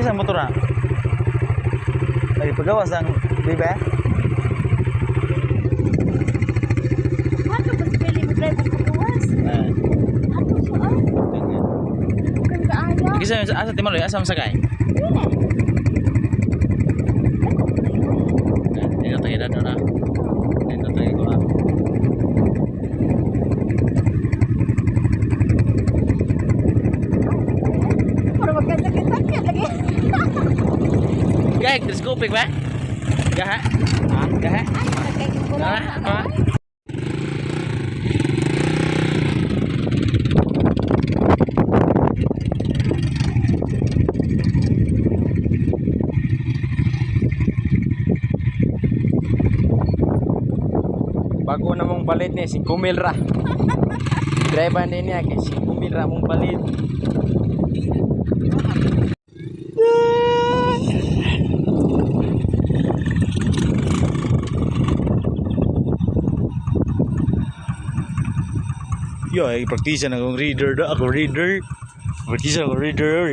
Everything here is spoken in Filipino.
sa motor na. Ay pagawas ang bibe. Ano ba pili mo driver pagawas? Ano siya ah? Bukan kaaya. Kasi asa timalo asa masakay. Dito tayo na. Dito tayo ko. Para magkasakit-sakit lagi. Gay, teleskopik ba? Gaha? Gaha? Ah. Bago na mong balit ni 5 mil ra. Driver ni niya kay 5 mil ra mong balit. Yo, ay praktisa na akong reader. Ako reader. Praktisa ako reader.